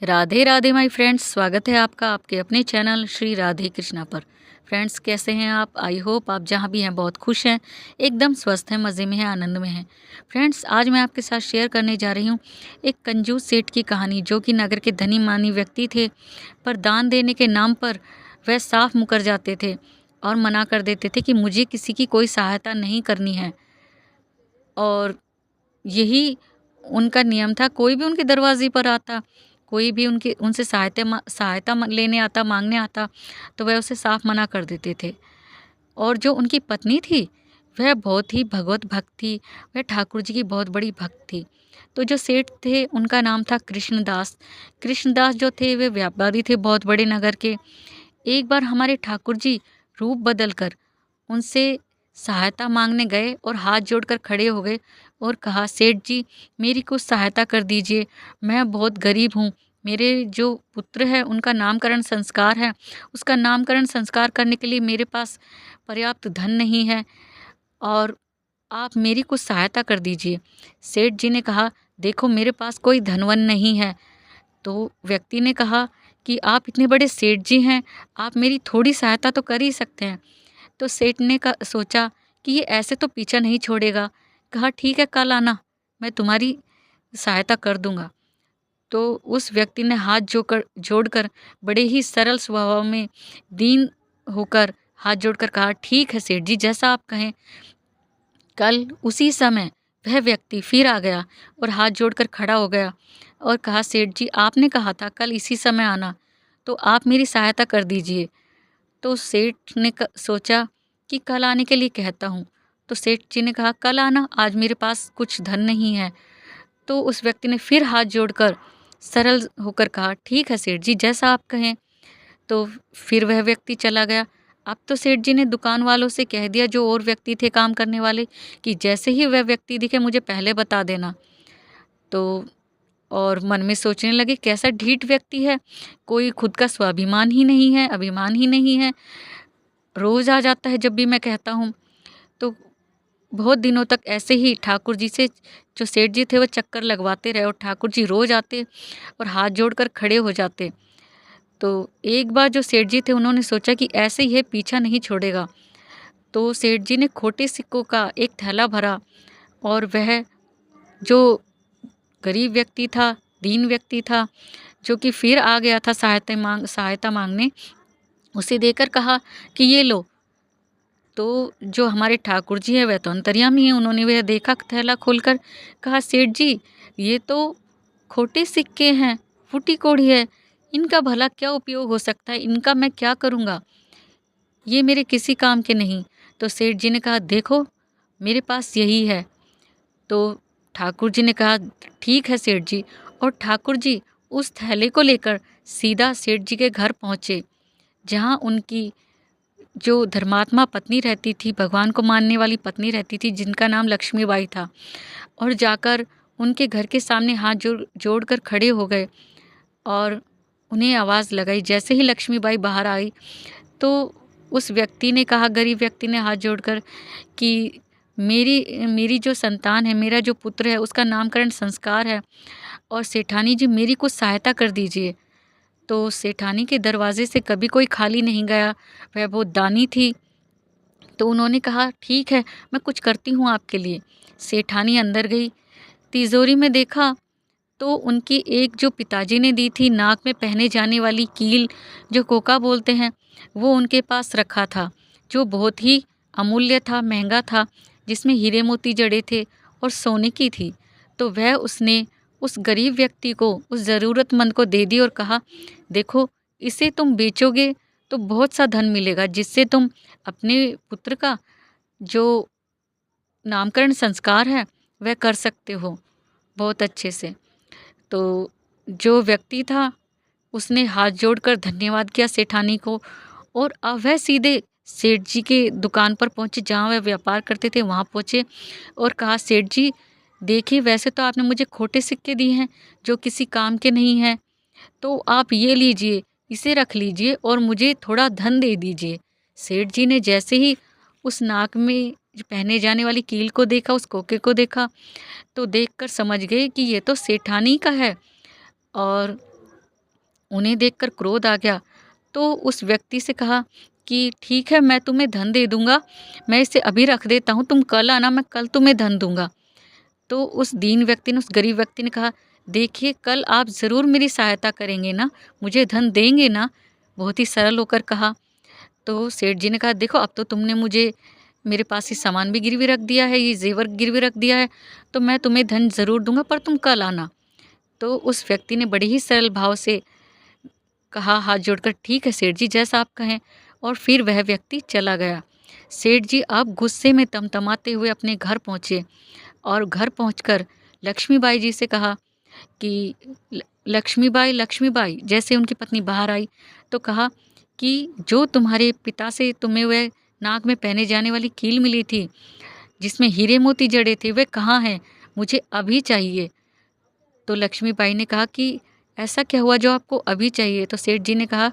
Radhe Radhe my friends, स्वागत है आपका आपके अपने चैनल श्री राधे कृष्णा पर। फ्रेंड्स, कैसे हैं आप? आई होप आप जहाँ भी हैं बहुत खुश हैं, एकदम स्वस्थ हैं, मज़े में हैं, आनंद में हैं। फ्रेंड्स, आज मैं आपके साथ शेयर करने जा रही हूँ एक कंजूस सेठ की कहानी, जो कि नगर के धनी मानी व्यक्ति थे, पर दान देने के नाम पर वह साफ मुकर जाते थे और मना कर देते थे कि मुझे किसी की कोई सहायता नहीं करनी है। और यही उनका नियम था। कोई भी उनके दरवाजे पर आता, कोई भी उनके उनसे सहायता लेने आता, मांगने आता, तो वह उसे साफ मना कर देते थे। और जो उनकी पत्नी थी, वह बहुत ही भगवत भक्त थी, वह ठाकुर जी की बहुत बड़ी भक्त थी। तो जो सेठ थे, उनका नाम था कृष्णदास। कृष्णदास जो थे, वे व्यापारी थे बहुत बड़े नगर के। एक बार हमारे ठाकुर जी रूप बदल कर उनसे सहायता मांगने गए और हाथ जोड़कर खड़े हो गए और कहा, सेठ जी, मेरी कुछ सहायता कर दीजिए, मैं बहुत गरीब हूँ। मेरे जो पुत्र है, उनका नामकरण संस्कार है, उसका नामकरण संस्कार करने के लिए मेरे पास पर्याप्त धन नहीं है और आप मेरी कुछ सहायता कर दीजिए। सेठ जी ने कहा, देखो, मेरे पास कोई धनवन नहीं है। तो व्यक्ति ने कहा कि आप इतने बड़े सेठ जी हैं, आप मेरी थोड़ी सहायता तो कर ही सकते हैं। तो सेठ ने सोचा कि ये ऐसे तो पीछा नहीं छोड़ेगा। कहा, ठीक है, कल आना, मैं तुम्हारी सहायता कर दूंगा। तो उस व्यक्ति ने हाथ जोड़कर बड़े ही सरल स्वभाव में दीन होकर हाथ जोड़कर कहा, ठीक है सेठ जी, जैसा आप कहें। कल उसी समय वह व्यक्ति फिर आ गया और हाथ जोड़कर खड़ा हो गया और कहा, सेठ जी, आपने कहा था कल इसी समय आना, तो आप मेरी सहायता कर दीजिए। तो सेठ ने सोचा कि कल आने के लिए कहता हूँ। तो सेठ जी ने कहा, कल आना, आज मेरे पास कुछ धन नहीं है। तो उस व्यक्ति ने फिर हाथ जोड़कर सरल होकर कहा, ठीक है सेठ जी, जैसा आप कहें। तो फिर वह व्यक्ति चला गया। अब तो सेठ जी ने दुकान वालों से कह दिया, जो और व्यक्ति थे काम करने वाले, कि जैसे ही वह व्यक्ति दिखे मुझे पहले बता देना। तो और मन में सोचने लगे, कैसा ढीठ व्यक्ति है, कोई खुद का स्वाभिमान ही नहीं है, अभिमान ही नहीं है, रोज़ आ जाता है जब भी मैं कहता हूँ। तो बहुत दिनों तक ऐसे ही ठाकुर जी से, जो सेठ जी थे, वो चक्कर लगवाते रहे और ठाकुर जी रोज़ आते और हाथ जोड़कर खड़े हो जाते। तो एक बार जो सेठ जी थे, उन्होंने सोचा कि ऐसे ही है, पीछा नहीं छोड़ेगा। तो सेठ जी ने खोटे सिक्कों का एक थैला भरा और वह जो गरीब व्यक्ति था, दीन व्यक्ति था, जो कि फिर आ गया था सहायता मांगने, उसे देकर कहा कि ये लो। तो जो हमारे ठाकुर जी हैं, वह तो अंतर्यामी हैं, उन्होंने वह देखा थैला खोलकर, कहा, सेठ जी, ये तो खोटे सिक्के हैं, फूटी कोड़ी है, इनका भला क्या उपयोग हो सकता है, इनका मैं क्या करूँगा, ये मेरे किसी काम के नहीं। तो सेठ जी ने कहा, देखो, मेरे पास यही है। तो ठाकुर जी ने कहा, ठीक है सेठ जी। और ठाकुर जी उस थैले को लेकर सीधा सेठ जी के घर पहुँचे, जहाँ उनकी जो धर्मात्मा पत्नी रहती थी, भगवान को मानने वाली पत्नी रहती थी, जिनका नाम लक्ष्मीबाई था। और जाकर उनके घर के सामने हाथ जोड़ कर खड़े हो गए और उन्हें आवाज़ लगाई। जैसे ही लक्ष्मीबाई बाहर आई, तो उस व्यक्ति ने कहा, गरीब व्यक्ति ने हाथ जोड़कर, कि मेरी मेरी जो संतान है, मेरा जो पुत्र है, उसका नामकरण संस्कार है और सेठानी जी, मेरी कुछ सहायता कर दीजिए। तो सेठानी के दरवाजे से कभी कोई खाली नहीं गया, वह बहुत दानी थी। तो उन्होंने कहा, ठीक है, मैं कुछ करती हूँ आपके लिए। सेठानी अंदर गई, तिजोरी में देखा तो उनकी एक जो पिताजी ने दी थी नाक में पहने जाने वाली कील, जो कोका बोलते हैं, वो उनके पास रखा था, जो बहुत ही अमूल्य था, महंगा था, जिसमें हीरे मोती जड़े थे और सोने की थी। तो वह उसने उस गरीब व्यक्ति को, उस ज़रूरतमंद को दे दी और कहा, देखो, इसे तुम बेचोगे तो बहुत सा धन मिलेगा, जिससे तुम अपने पुत्र का जो नामकरण संस्कार है, वह कर सकते हो बहुत अच्छे से। तो जो व्यक्ति था, उसने हाथ जोड़कर धन्यवाद किया सेठानी को और अब वह सीधे सेठ जी के दुकान पर पहुँचे, जहाँ वह व्यापार करते थे, वहाँ पहुँचे और कहा, सेठ जी, देखिए, वैसे तो आपने मुझे खोटे सिक्के दिए हैं, जो किसी काम के नहीं हैं, तो आप ये लीजिए, इसे रख लीजिए और मुझे थोड़ा धन दे दीजिए। सेठ जी ने जैसे ही उस नाक में जो पहने जाने वाली कील को देखा, उस कोके को देखा, तो देखकर समझ गए कि ये तो सेठानी का है। और उन्हें देखकर क्रोध आ गया, तो उस व्यक्ति से कहा कि ठीक है, मैं तुम्हें धन दे दूँगा, मैं इसे अभी रख देता हूँ, तुम कल आना, मैं कल तुम्हें धन दूँगा। तो उस दीन व्यक्ति ने, उस गरीब व्यक्ति ने कहा, देखिए कल आप ज़रूर मेरी सहायता करेंगे ना, मुझे धन देंगे ना? बहुत ही सरल होकर कहा। तो सेठ जी ने कहा, देखो अब तो तुमने मुझे मेरे पास ये सामान भी गिरवी रख दिया है, ये ज़ेवर गिरवी रख दिया है, तो मैं तुम्हें धन ज़रूर दूँगा, पर तुम कल आना। तो उस व्यक्ति ने बड़े ही सरल भाव से कहा हाथ जोड़कर, ठीक है सेठ जी, जैसा आप कहें। और फिर वह व्यक्ति चला गया। सेठ जी अब गुस्से में तमतमाते हुए अपने घर पहुँचे और घर पहुंचकर लक्ष्मीबाई जी से कहा कि लक्ष्मीबाई, लक्ष्मीबाई, जैसे उनकी पत्नी बाहर आई तो कहा कि जो तुम्हारे पिता से तुम्हें वह नाक में पहने जाने वाली कील मिली थी जिसमें हीरे मोती जड़े थे, वे कहाँ हैं? मुझे अभी चाहिए। तो लक्ष्मीबाई ने कहा कि ऐसा क्या हुआ जो आपको अभी चाहिए? तो सेठ जी ने कहा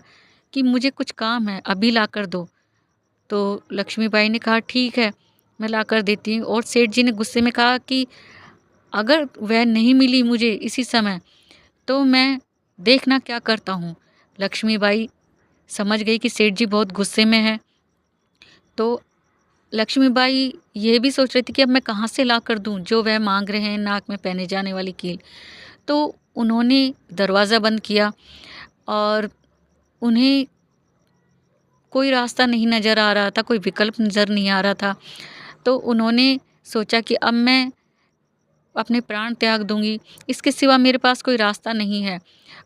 कि मुझे कुछ काम है, अभी ला कर दो। तो लक्ष्मीबाई ने कहा ठीक है, मैं ला कर देती हूँ। और सेठ जी ने गुस्से में कहा कि अगर वह नहीं मिली मुझे इसी समय, तो मैं देखना क्या करता हूँ। लक्ष्मीबाई समझ गई कि सेठ जी बहुत गुस्से में हैं। तो लक्ष्मीबाई ये भी सोच रही थी कि अब मैं कहाँ से ला कर दूँ जो वह मांग रहे हैं, नाक में पहने जाने वाली कील। तो उन्होंने दरवाज़ा बंद किया और उन्हें कोई रास्ता नहीं नज़र आ रहा था, कोई विकल्प नज़र नहीं आ रहा था। तो उन्होंने सोचा कि अब मैं अपने प्राण त्याग दूँगी, इसके सिवा मेरे पास कोई रास्ता नहीं है।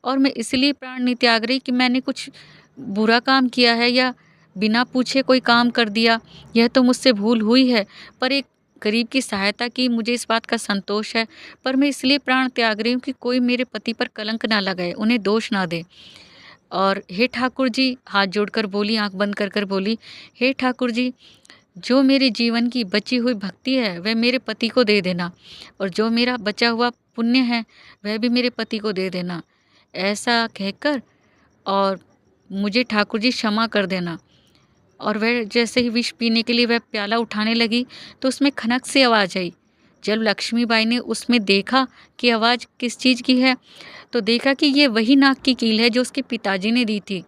और मैं इसलिए प्राण नहीं त्याग रही कि मैंने कुछ बुरा काम किया है या बिना पूछे कोई काम कर दिया, यह तो मुझसे भूल हुई है। पर एक गरीब की सहायता की मुझे इस बात का संतोष है, पर मैं इसलिए प्राण त्याग रही हूँ कि कोई मेरे पति पर कलंक ना लगाए, उन्हें दोष ना दे। और हे ठाकुर जी, हाथ जोड़कर बोली, आँख बंद कर कर बोली, हे ठाकुर जी, जो मेरे जीवन की बची हुई भक्ति है वह मेरे पति को दे देना, और जो मेरा बचा हुआ पुण्य है वह भी मेरे पति को दे देना। ऐसा कहकर और मुझे ठाकुर जी क्षमा कर देना। और वह जैसे ही विष पीने के लिए वह प्याला उठाने लगी तो उसमें खनक से आवाज़ आई। जब लक्ष्मीबाई ने उसमें देखा कि आवाज़ किस चीज़ की है, तो देखा कि ये वही नाक की कील है जो उसके पिताजी ने दी थी।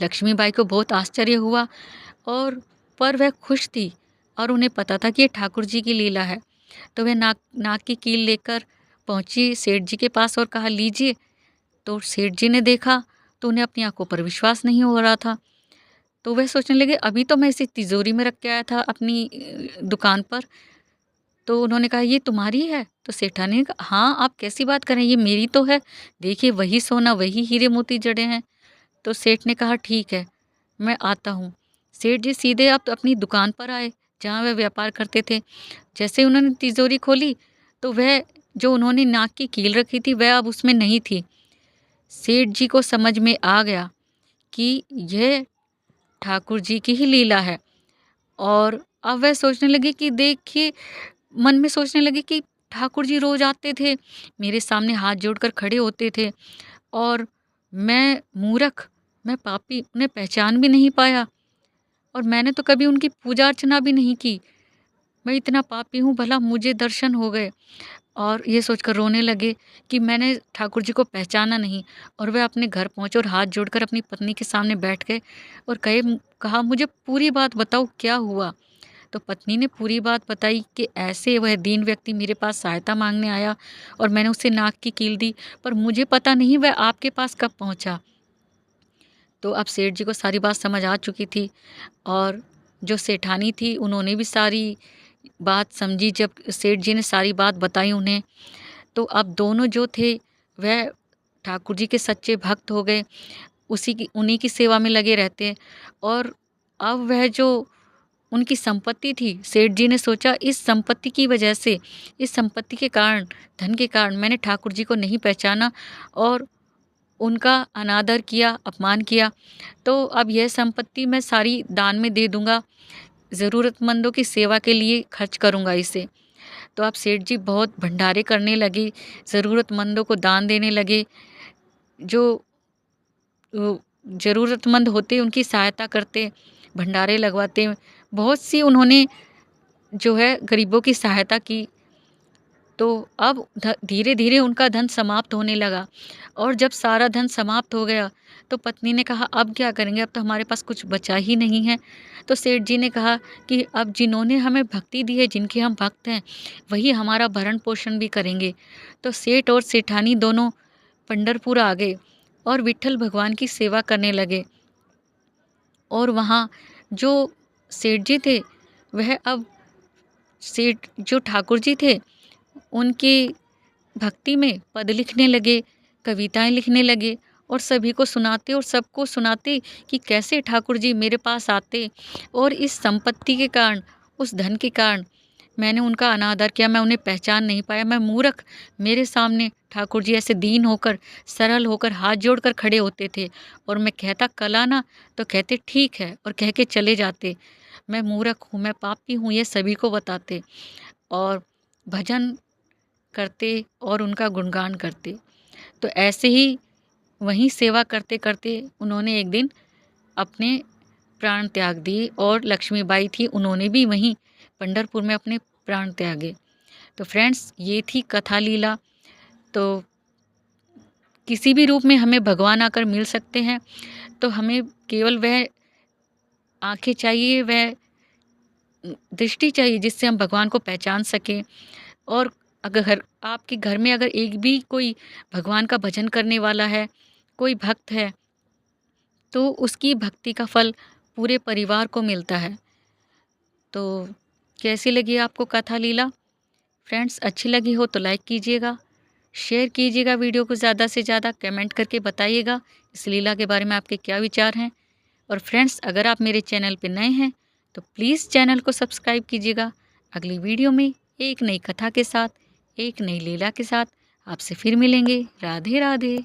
लक्ष्मीबाई को बहुत आश्चर्य हुआ, और पर वह खुश थी और उन्हें पता था कि ये ठाकुर जी की लीला है। तो वह नाक नाक की कील लेकर पहुंची सेठ जी के पास और कहा, लीजिए। तो सेठ जी ने देखा तो उन्हें अपनी आंखों पर विश्वास नहीं हो रहा था। तो वह सोचने लगे, अभी तो मैं इसे तिजोरी में रख के आया था अपनी दुकान पर। तो उन्होंने कहा, ये तुम्हारी है? तो सेठानी ने कहा, हाँ, आप कैसी बात कर रहे हैं, ये मेरी तो है, देखिए वही सोना, वही हीरे मोती जड़े हैं। तो सेठ ने कहा, ठीक है, मैं आता हूँ। सेठ जी सीधे अब अपनी दुकान पर आए जहाँ वह व्यापार करते थे। जैसे ही उन्होंने तिजोरी खोली तो वह जो उन्होंने नाक की कील रखी थी वह अब उसमें नहीं थी। सेठ जी को समझ में आ गया कि यह ठाकुर जी की ही लीला है। और अब वह सोचने लगे कि देखिए, मन में सोचने लगे कि ठाकुर जी रोज़ आते थे, मेरे सामने हाथ जोड़कर खड़े होते थे, और मैं मूर्ख, मैं पापी, उन्हें पहचान भी नहीं पाया, और मैंने तो कभी उनकी पूजा अर्चना भी नहीं की। मैं इतना पापी हूँ, भला मुझे दर्शन हो गए। और ये सोचकर रोने लगे कि मैंने ठाकुर जी को पहचाना नहीं। और वह अपने घर पहुँचे और हाथ जोड़कर अपनी पत्नी के सामने बैठ गए और कहा, मुझे पूरी बात बताओ, क्या हुआ? तो पत्नी ने पूरी बात बताई कि ऐसे वह दीन व्यक्ति मेरे पास सहायता मांगने आया और मैंने उसे नाक की कील दी, पर मुझे पता नहीं वह आपके पास कब पहुंचा। तो अब सेठ जी को सारी बात समझ आ चुकी थी, और जो सेठानी थी उन्होंने भी सारी बात समझी। जब सेठ जी ने सारी बात बताई उन्हें, तो अब दोनों जो थे वह ठाकुर जी के सच्चे भक्त हो गए, उन्हीं की सेवा में लगे रहते। और अब वह जो उनकी संपत्ति थी, सेठ जी ने सोचा, इस संपत्ति की वजह से, इस संपत्ति के कारण, धन के कारण मैंने ठाकुर जी को नहीं पहचाना और उनका अनादर किया, अपमान किया। तो अब यह संपत्ति मैं सारी दान में दे दूंगा, ज़रूरतमंदों की सेवा के लिए खर्च करूंगा इसे। तो अब सेठ जी बहुत भंडारे करने लगे, ज़रूरतमंदों को दान देने लगे, जो ज़रूरतमंद होते उनकी सहायता करते, भंडारे लगवाते। बहुत सी उन्होंने जो है गरीबों की सहायता की। तो अब धीरे धीरे उनका धन समाप्त होने लगा, और जब सारा धन समाप्त हो गया तो पत्नी ने कहा अब क्या करेंगे, अब तो हमारे पास कुछ बचा ही नहीं है। तो सेठ जी ने कहा कि अब जिन्होंने हमें भक्ति दी है, जिनके हम भक्त हैं, वही हमारा भरण पोषण भी करेंगे। तो सेठ और सेठानी दोनों पंढरपुर आ गए और विट्ठल भगवान की सेवा करने लगे। और वहाँ जो सेठ जी थे, वह अब सेठ जो ठाकुर जी थे उनकी भक्ति में पद लिखने लगे, कविताएं लिखने लगे, और सभी को सुनाते और सबको सुनाते कि कैसे ठाकुर जी मेरे पास आते, और इस संपत्ति के कारण, उस धन के कारण मैंने उनका अनादर किया, मैं उन्हें पहचान नहीं पाया, मैं मूर्ख। मेरे सामने ठाकुर जी ऐसे दीन होकर, सरल होकर, हाथ जोड़कर खड़े होते थे, और मैं कहता कल आना तो कहते ठीक है, और कह के चले जाते। मैं मूर्ख हूँ, मैं पापी हूँ, ये सभी को बताते, और भजन करते और उनका गुणगान करते। तो ऐसे ही वहीं सेवा करते करते उन्होंने एक दिन अपने प्राण त्याग दिए, और लक्ष्मीबाई थी, उन्होंने भी वहीं पंढरपुर में अपने प्राण त्यागे। तो फ्रेंड्स, ये थी कथा लीला। तो किसी भी रूप में हमें भगवान आकर मिल सकते हैं, तो हमें केवल वह आंखें चाहिए, वह दृष्टि चाहिए जिससे हम भगवान को पहचान सकें। और अगर आपके घर में अगर एक भी कोई भगवान का भजन करने वाला है, कोई भक्त है, तो उसकी भक्ति का फल पूरे परिवार को मिलता है। तो कैसी लगी आपको कथा लीला? फ्रेंड्स, अच्छी लगी हो तो लाइक कीजिएगा, शेयर कीजिएगा वीडियो को, ज़्यादा से ज़्यादा कमेंट करके बताइएगा इस लीला के बारे में आपके क्या विचार हैं। और फ्रेंड्स, अगर आप मेरे चैनल पर नए हैं तो प्लीज़ चैनल को सब्सक्राइब कीजिएगा। अगली वीडियो में एक नई कथा के साथ, एक नई लीला के साथ आपसे फिर मिलेंगे। राधे राधे।